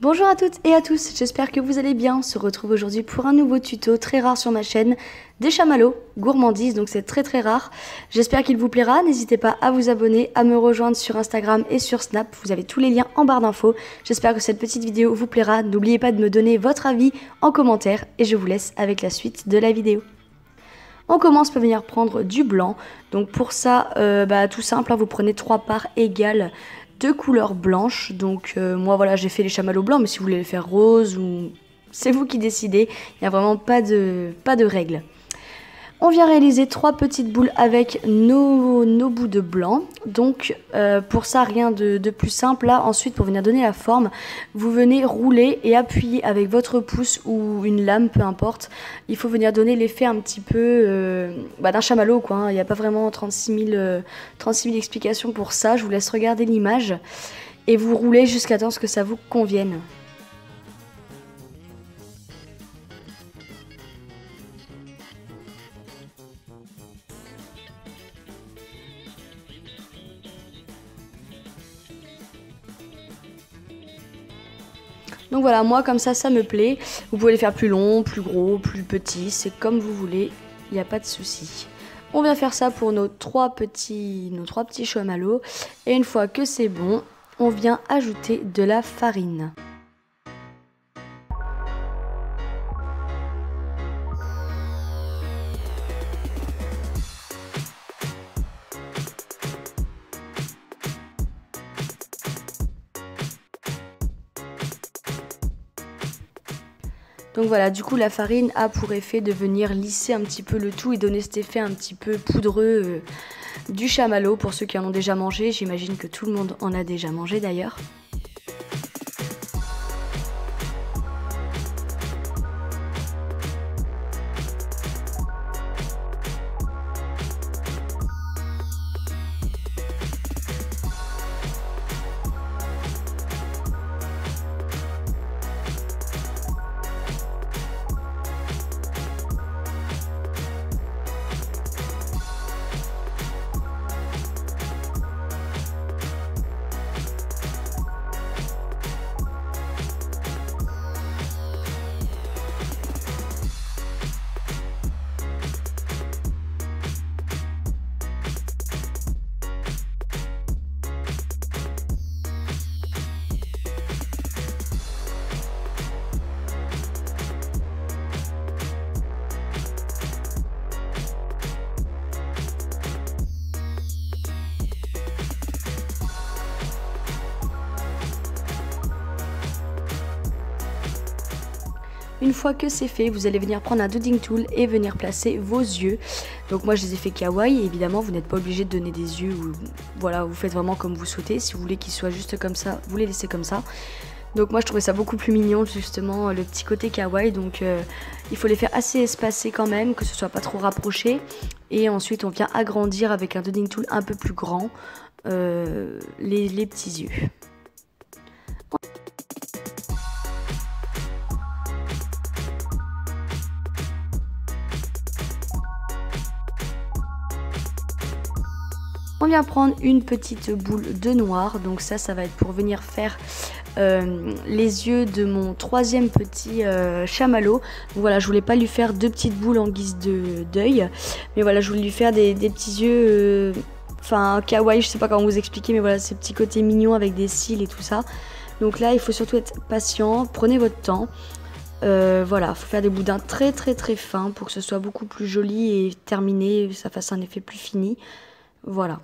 Bonjour à toutes et à tous, j'espère que vous allez bien. On se retrouve aujourd'hui pour un nouveau tuto très rare sur ma chaîne, des chamallows, gourmandise, donc c'est très rare. J'espère qu'il vous plaira, n'hésitez pas à vous abonner, à me rejoindre sur Instagram et sur Snap, vous avez tous les liens en barre d'infos. J'espère que cette petite vidéo vous plaira, n'oubliez pas de me donner votre avis en commentaire et je vous laisse avec la suite de la vidéo. On commence par venir prendre du blanc, donc pour ça, tout simple, hein, vous prenez 3 parts égales de couleur blanche. Donc moi voilà, j'ai fait les chamallows blancs, mais si vous voulez les faire rose, ou c'est vous qui décidez, il n'y a vraiment pas de règles. On vient réaliser 3 petites boules avec nos bouts de blanc. Donc pour ça, rien de plus simple. Là, ensuite, pour venir donner la forme, vous venez rouler et appuyer avec votre pouce ou une lame, peu importe. Il faut venir donner l'effet un petit peu d'un chamallow, quoi, hein. Il n'y a pas vraiment 36 000 explications pour ça. Je vous laisse regarder l'image et vous roulez jusqu'à temps que ça vous convienne. Donc voilà, moi comme ça me plaît. Vous pouvez les faire plus longs, plus gros, plus petits, c'est comme vous voulez, il n'y a pas de souci. On vient faire ça pour nos trois petits chamallows. Et une fois que c'est bon, on vient ajouter de la farine. Donc voilà, du coup la farine a pour effet de venir lisser un petit peu le tout et donner cet effet un petit peu poudreux du chamallow pour ceux qui en ont déjà mangé. J'imagine que tout le monde en a déjà mangé d'ailleurs. Une fois que c'est fait, vous allez venir prendre un doodling tool et venir placer vos yeux. Donc moi je les ai fait kawaii, évidemment vous n'êtes pas obligé de donner des yeux, ou voilà, vous faites vraiment comme vous souhaitez. Si vous voulez qu'ils soient juste comme ça, vous les laissez comme ça. Donc moi je trouvais ça beaucoup plus mignon justement, le petit côté kawaii. Donc il faut les faire assez espacés quand même, que ce soit pas trop rapproché. Et ensuite on vient agrandir avec un doodling tool un peu plus grand les petits yeux. On vient prendre une petite boule de noir, donc ça va être pour venir faire les yeux de mon troisième petit chamallow. Donc voilà, je voulais pas lui faire deux petites boules en guise d'œil, mais voilà, je voulais lui faire des petits yeux, enfin kawaii, je sais pas comment vous expliquer, mais voilà, ces petits côtés mignons avec des cils et tout ça. Donc là, il faut surtout être patient, prenez votre temps. Voilà, faut faire des boudins très fins pour que ce soit beaucoup plus joli et terminé, ça fasse un effet plus fini. Voilà.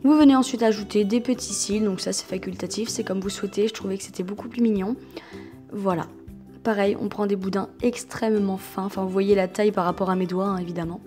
Vous venez ensuite ajouter des petits cils, donc ça c'est facultatif, c'est comme vous souhaitez, je trouvais que c'était beaucoup plus mignon. Voilà, pareil, on prend des boudins extrêmement fins, enfin vous voyez la taille par rapport à mes doigts, hein, évidemment.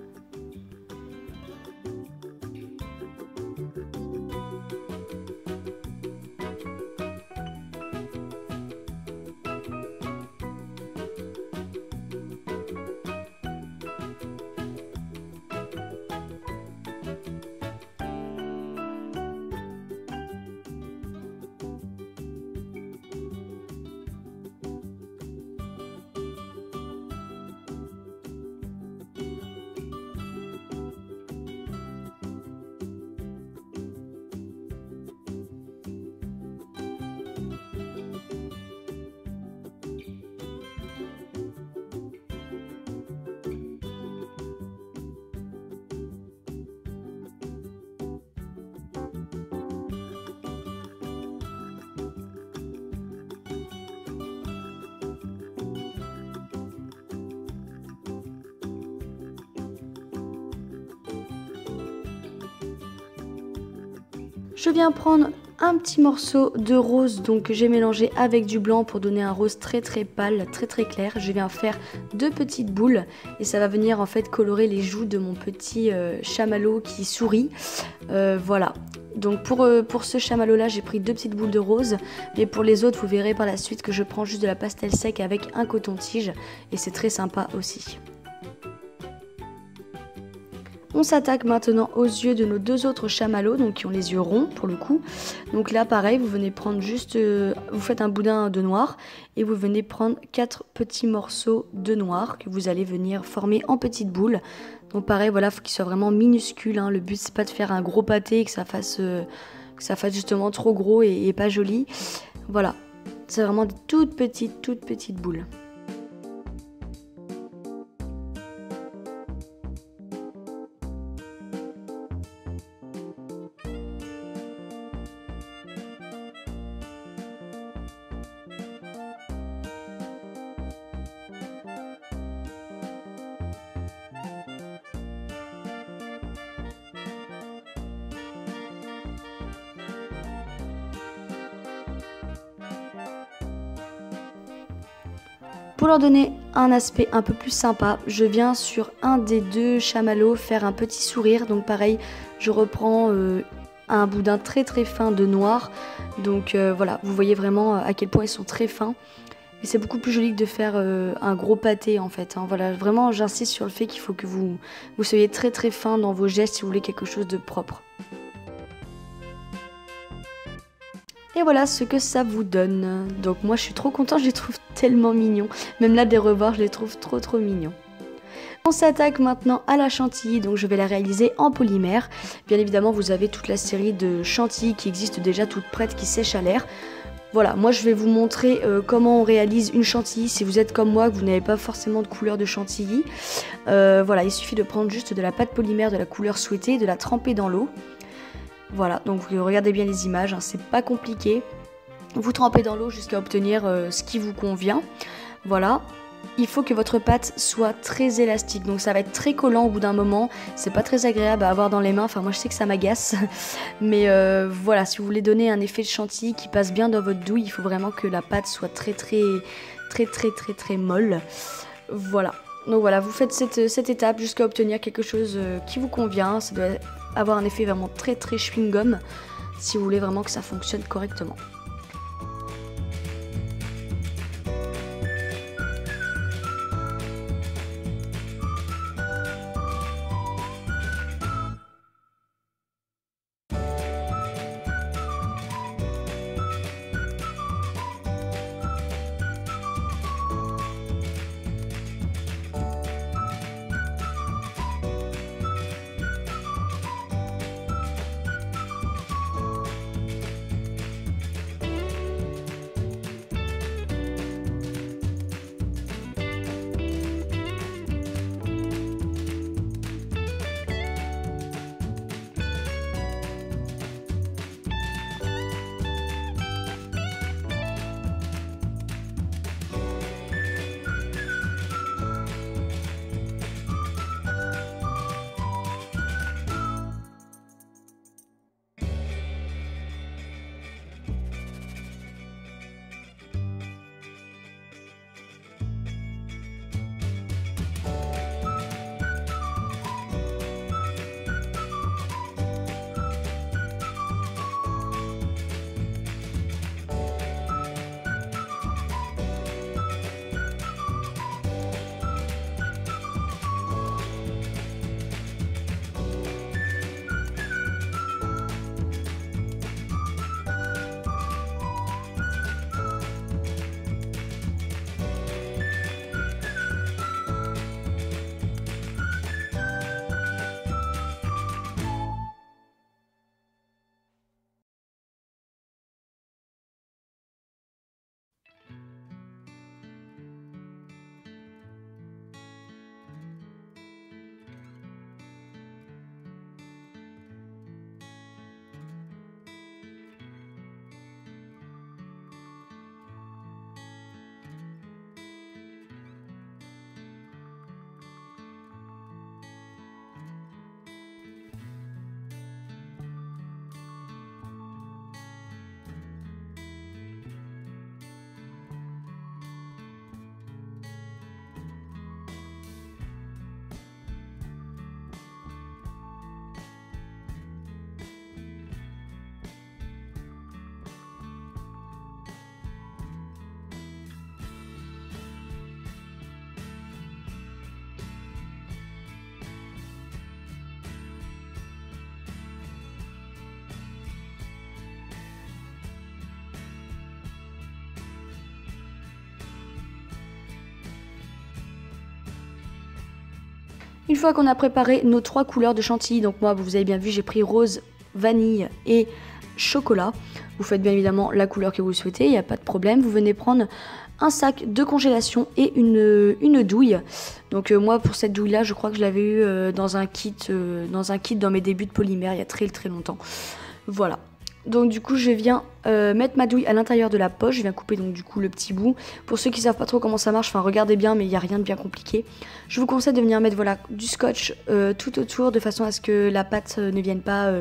Je viens prendre un petit morceau de rose donc que j'ai mélangé avec du blanc pour donner un rose très pâle, très clair. Je viens faire 2 petites boules et ça va venir en fait colorer les joues de mon petit chamallow qui sourit. Voilà. Donc pour ce chamallow là j'ai pris 2 petites boules de rose, mais pour les autres vous verrez par la suite que je prends juste de la pastel sec avec un coton-tige et c'est très sympa aussi. On s'attaque maintenant aux yeux de nos 2 autres chamallows, donc qui ont les yeux ronds pour le coup. Donc là pareil, vous venez prendre juste, vous faites un boudin de noir et vous venez prendre 4 petits morceaux de noir que vous allez venir former en petites boules. Donc pareil, voilà, il faut qu'ils soient vraiment minuscules, hein. Le but c'est pas de faire un gros pâté et que ça fasse justement trop gros et pas joli. Voilà, c'est vraiment des toutes petites boules. Pour leur donner un aspect un peu plus sympa, je viens sur un des 2 chamallows faire un petit sourire. Donc pareil, je reprends un boudin très fin de noir. Donc voilà, vous voyez vraiment à quel point ils sont très fins. Et c'est beaucoup plus joli que de faire un gros pâté en fait, hein. Voilà, vraiment j'insiste sur le fait qu'il faut que vous soyez très fin dans vos gestes si vous voulez quelque chose de propre. Et voilà ce que ça vous donne. Donc moi je suis trop contente, je les trouve tellement mignons. Même là des rebords, je les trouve trop mignons. On s'attaque maintenant à la chantilly, donc je vais la réaliser en polymère. Bien évidemment vous avez toute la série de chantilly qui existe déjà toute prête, qui sèche à l'air. Voilà, moi je vais vous montrer comment on réalise une chantilly si vous êtes comme moi, que vous n'avez pas forcément de couleur de chantilly. Voilà, il suffit de prendre juste de la pâte polymère de la couleur souhaitée, de la tremper dans l'eau. Voilà, donc vous regardez bien les images, hein, c'est pas compliqué. Vous trempez dans l'eau jusqu'à obtenir ce qui vous convient. Voilà, il faut que votre pâte soit très élastique, donc ça va être très collant au bout d'un moment. C'est pas très agréable à avoir dans les mains, enfin moi je sais que ça m'agace. Mais voilà, si vous voulez donner un effet de chantilly qui passe bien dans votre douille, il faut vraiment que la pâte soit très molle. Voilà. Donc voilà, vous faites cette étape jusqu'à obtenir quelque chose qui vous convient. Ça doit avoir un effet vraiment très chewing-gum si vous voulez vraiment que ça fonctionne correctement. Une fois qu'on a préparé nos 3 couleurs de chantilly, donc moi vous avez bien vu j'ai pris rose, vanille et chocolat. Vous faites bien évidemment la couleur que vous souhaitez, il n'y a pas de problème. Vous venez prendre un sac de congélation et une douille. Donc moi pour cette douille là je crois que je l'avais eu dans un kit dans mes débuts de polymère il y a très longtemps. Voilà. Donc du coup je viens mettre ma douille à l'intérieur de la poche, je viens couper donc du coup le petit bout. Pour ceux qui savent pas trop comment ça marche, enfin regardez bien mais il n'y a rien de bien compliqué. Je vous conseille de venir mettre voilà du scotch tout autour de façon à ce que la pâte ne vienne pas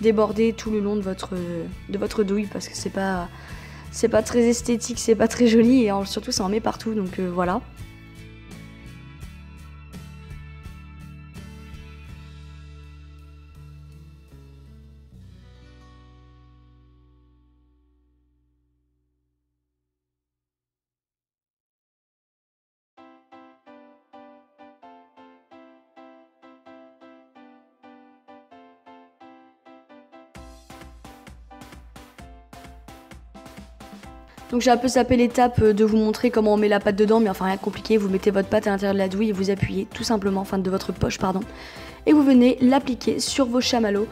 déborder tout le long de votre douille parce que c'est pas très esthétique, c'est pas très joli et surtout ça en met partout donc voilà. Donc j'ai un peu sapé l'étape de vous montrer comment on met la pâte dedans, mais enfin rien de compliqué, vous mettez votre pâte à l'intérieur de la douille et vous appuyez tout simplement, enfin de votre poche pardon, et vous venez l'appliquer sur vos chamallows.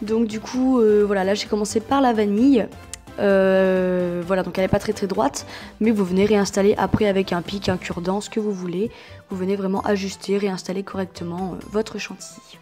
Donc du coup voilà, là j'ai commencé par la vanille, voilà donc elle n'est pas très droite, mais vous venez réinstaller après avec un pic, un cure-dent, ce que vous voulez, vous venez vraiment ajuster, réinstaller correctement votre chantilly.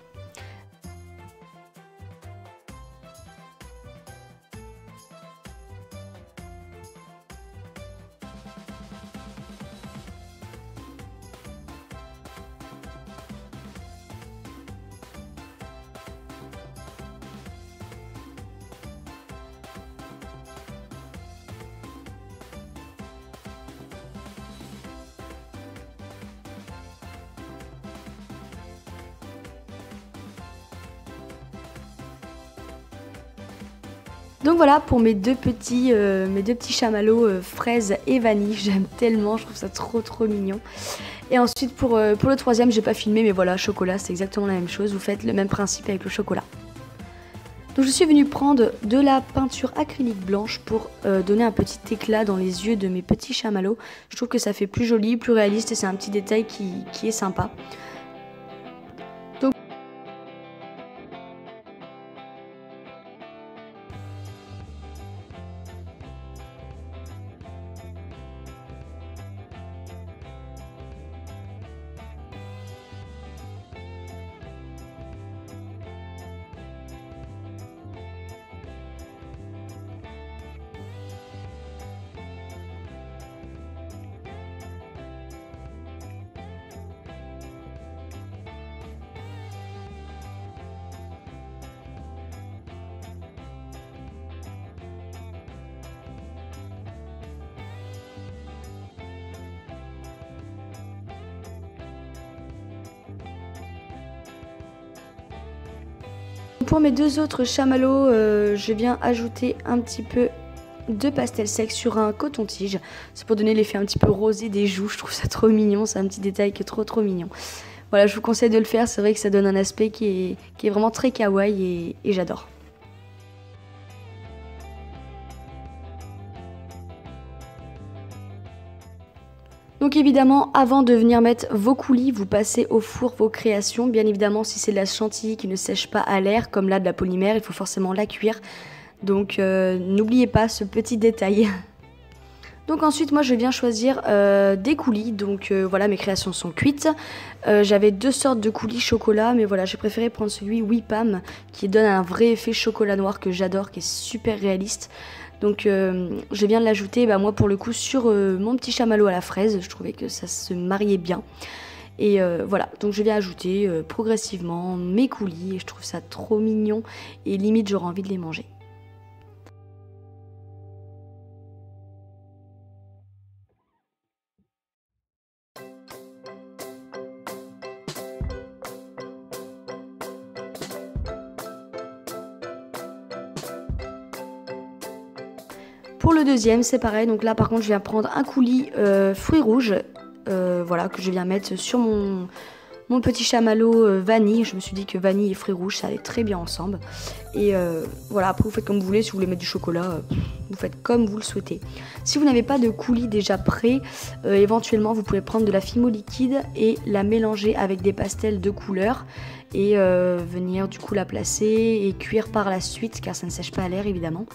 Donc voilà pour mes deux petits chamallows fraises et vanille, j'aime tellement, je trouve ça trop mignon. Et ensuite pour le troisième, j'ai pas filmé mais voilà, chocolat c'est exactement la même chose, vous faites le même principe avec le chocolat. Donc je suis venue prendre de la peinture acrylique blanche pour donner un petit éclat dans les yeux de mes petits chamallows. Je trouve que ça fait plus joli, plus réaliste et c'est un petit détail qui est sympa. Pour mes deux autres chamallows, je viens ajouter un petit peu de pastel sec sur un coton-tige. C'est pour donner l'effet un petit peu rosé des joues, je trouve ça trop mignon, c'est un petit détail qui est trop mignon. Voilà, je vous conseille de le faire, c'est vrai que ça donne un aspect qui est vraiment très kawaii et j'adore. Donc évidemment, avant de venir mettre vos coulis, vous passez au four vos créations. Bien évidemment, si c'est de la chantilly qui ne sèche pas à l'air, comme là de la polymère, il faut forcément la cuire. Donc n'oubliez pas ce petit détail. Donc ensuite, moi je viens choisir des coulis. Donc voilà, mes créations sont cuites. J'avais deux sortes de coulis chocolat, mais voilà, j'ai préféré prendre celui Whippam qui donne un vrai effet chocolat noir que j'adore, qui est super réaliste. Donc je viens de l'ajouter, moi pour le coup, sur mon petit chamallow à la fraise. Je trouvais que ça se mariait bien. Et voilà, donc je viens ajouter progressivement mes coulis. Et je trouve ça trop mignon. Et limite, j'aurais envie de les manger. Pour le deuxième, c'est pareil. Donc là, par contre, je viens prendre un coulis fruits rouges, voilà, que je viens mettre sur mon mon petit chamallow vanille. Je me suis dit que vanille et fruits rouges ça allait très bien ensemble. Et voilà, après vous faites comme vous voulez, si vous voulez mettre du chocolat, vous faites comme vous le souhaitez. Si vous n'avez pas de coulis déjà prêt, éventuellement vous pouvez prendre de la fimo liquide et la mélanger avec des pastels de couleur et venir du coup la placer et cuire par la suite car ça ne sèche pas à l'air évidemment.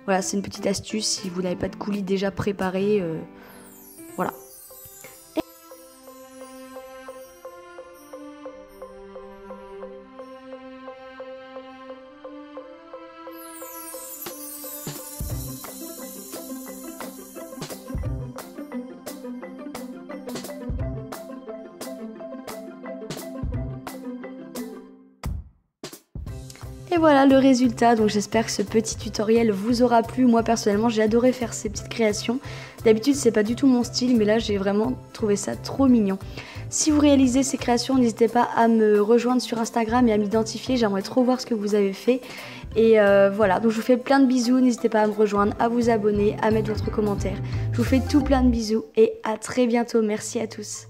Voilà, c'est une petite astuce si vous n'avez pas de coulis déjà préparé, voilà. Et voilà le résultat, donc j'espère que ce petit tutoriel vous aura plu. Moi personnellement j'ai adoré faire ces petites créations. D'habitude c'est pas du tout mon style, mais là j'ai vraiment trouvé ça trop mignon. Si vous réalisez ces créations, n'hésitez pas à me rejoindre sur Instagram et à m'identifier, j'aimerais trop voir ce que vous avez fait. Et voilà, donc je vous fais plein de bisous, n'hésitez pas à me rejoindre, à vous abonner, à mettre votre commentaire. Je vous fais tout plein de bisous et à très bientôt, merci à tous.